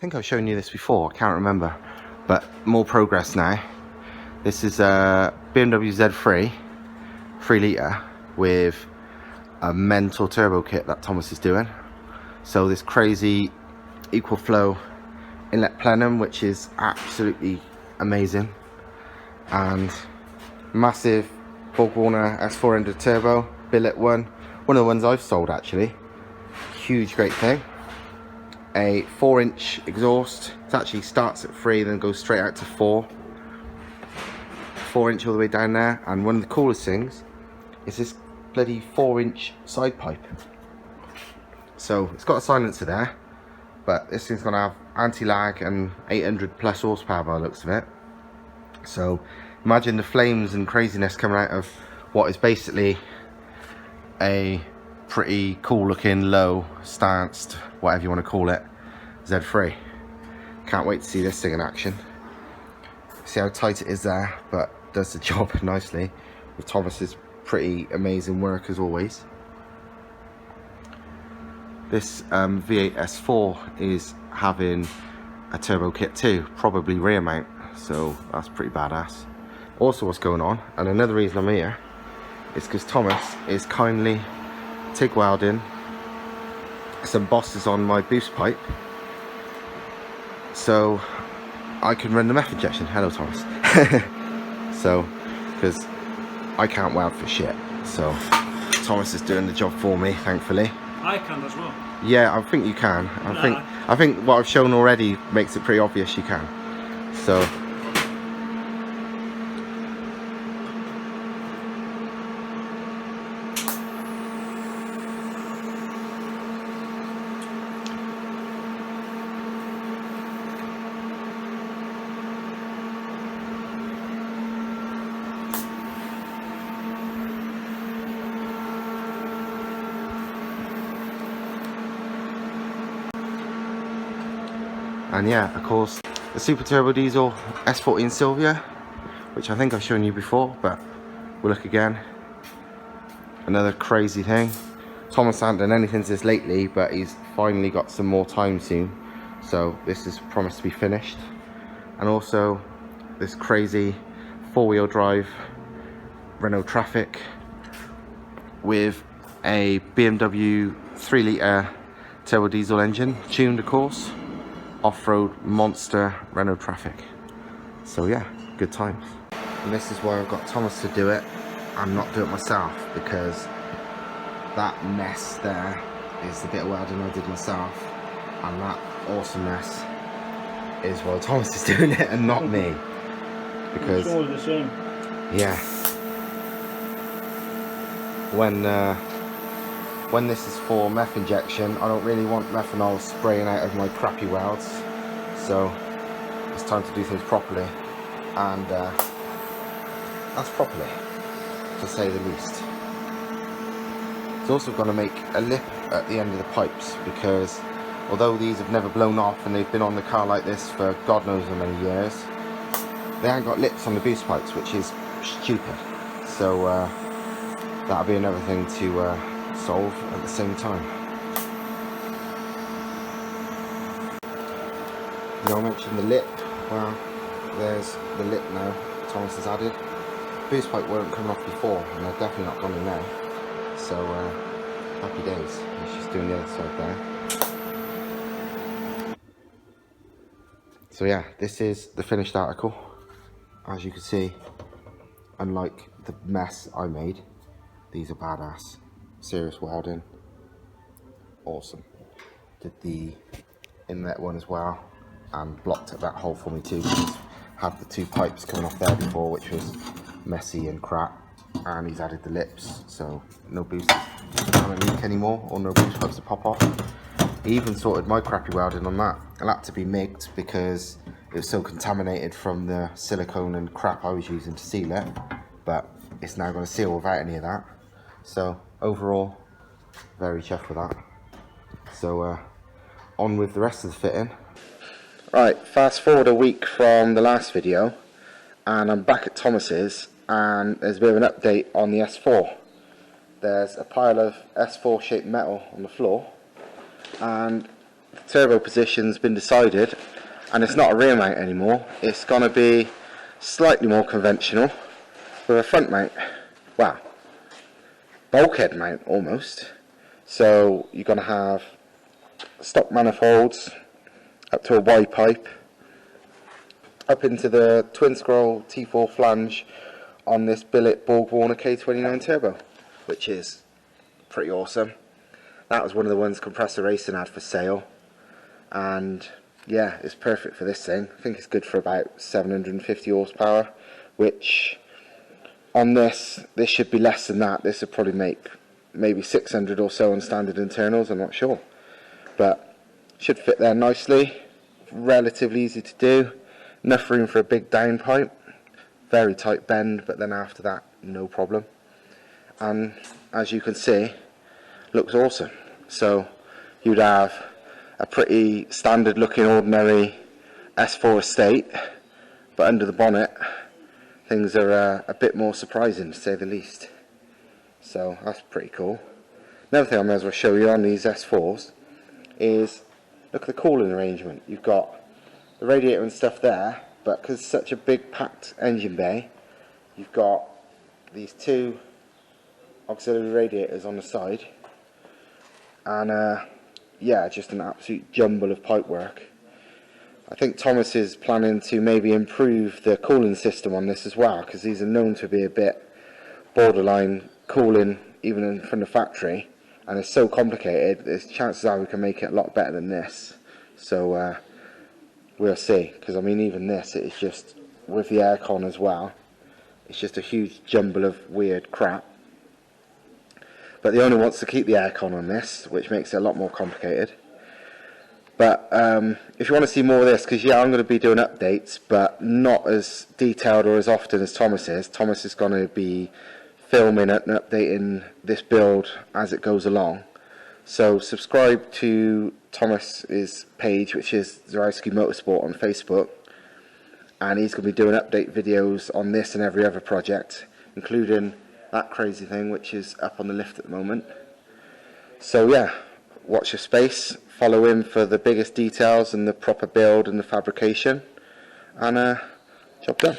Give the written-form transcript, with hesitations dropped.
think I've shown you this before, I can't remember, but more progress now. This is a BMW Z3 3 litre with a mental turbo kit that Thomas is doing. So this crazy equal flow inlet plenum, which is absolutely amazing, and massive BorgWarner S400 turbo billet one of the ones I've sold actually. Huge, great thing. A 4-inch exhaust. It actually starts at 3 then goes straight out to 4. 4-inch all the way down there, and one of the coolest things is this bloody 4-inch side pipe. So it's got a silencer there, but this thing's gonna have anti-lag and 800 plus horsepower by the looks of it. So imagine the flames and craziness coming out of what is basically a pretty cool looking low stanced, whatever you want to call it, Z3. Can't wait to see this thing in action. See how tight it is there, but does the job nicely with Thomas's pretty amazing work as always. This V8 S4 is having a turbo kit too, probably rear mount, so that's pretty badass. Also, what's going on, and another reason I'm here, is because Thomas is kindly TIG welding some bosses on my boost pipe so I can run the meth injection. Hello, Thomas. So, because I can't weld for shit, so Thomas is doing the job for me, thankfully. I can as well. Yeah, I think you can. I think what I've shown already makes it pretty obvious you can. So and yeah, of course, the Super Turbo Diesel S14 Silvia, which I think I've shown you before, but we'll look again. Another crazy thing. Thomas hasn't done anything to this lately, but he's finally got some more time soon, so this is promised to be finished. And also this crazy 4-wheel drive Renault Traffic with a BMW 3 litre turbo diesel engine, tuned of course. Off-road monster Renault Traffic. So yeah, good times. And this is why I've got Thomas to do it and not do it myself, because that mess there is the bit of welding I did myself, and that awesome mess is why Thomas is doing it and not me. Because it's always the same. Yeah, when this is for meth injection, I don't really want methanol spraying out of my crappy welds, so it's time to do things properly, and that's properly, to say the least. It's also going to make a lip at the end of the pipes, because although these have never blown off and they've been on the car like this for God knows how many years, they haven't got lips on the boost pipes, which is stupid. So that'll be another thing to solve at the same time. I mentioned the lip. Well, there's the lip now Thomas has added. Boost pipe weren't coming off before, and they're definitely not gone in now. So happy days. She's just doing the other side there. So yeah, this is the finished article. As you can see, unlike the mess I made, these are badass. Serious welding, awesome. Did the inlet one as well, and blocked up that hole for me too, because had the 2 pipes coming off there before, which was messy and crap, and he's added the lips, so no boost kind of leak anymore, or no boost pipes to pop off. He even sorted my crappy welding on that. It had to be migged because it was so contaminated from the silicone and crap I was using to seal it, but it's now going to seal without any of that. So overall, very chuffed with that. So on with the rest of the fitting. Right, fast forward a week from the last video, and I'm back at Thomas's, and there's a bit of an update on the S4. There's a pile of S4 shaped metal on the floor, and turbo position's been decided, and it's not a rear mount anymore. It's going to be slightly more conventional with a front mount. Wow, bulkhead mount almost. So you're going to have stock manifolds up to a Y pipe, up into the twin scroll T4 flange on this billet Borg Warner K29 turbo, which is pretty awesome. That was one of the ones Compressor Racing had for sale, and yeah, it's perfect for this thing. I think it's good for about 750 horsepower, which on this should be less than that. This would probably make maybe 600 or so on standard internals, I'm not sure, but should fit there nicely. Relatively easy to do, enough room for a big downpipe, very tight bend, but then after that no problem. And as you can see, looks awesome. So you'd have a pretty standard looking ordinary S4 estate, but under the bonnet things are a bit more surprising, to say the least. So that's pretty cool. Another thing I may as well show you on these S4s is, look at the cooling arrangement. You've got the radiator and stuff there, but because it's such a big packed engine bay, you've got these two auxiliary radiators on the side, and yeah, just an absolute jumble of pipework. I think Thomas is planning to maybe improve the cooling system on this as well, because these are known to be a bit borderline cooling even from the factory, and it's so complicated, there's chances are we can make it a lot better than this. So we'll see, because I mean even this, it is just, with the aircon as well, it's just a huge jumble of weird crap. But the owner wants to keep the aircon on this, which makes it a lot more complicated. But if you want to see more of this, because yeah, I'm going to be doing updates, but not as detailed or as often as Thomas is. Thomas is going to be filming and updating this build as it goes along. So subscribe to Thomas's page, which is Zurawski Motorsport on Facebook, and he's going to be doing update videos on this and every other project, including that crazy thing which is up on the lift at the moment. So yeah, watch your space, follow him for the biggest details and the proper build and the fabrication, and job done.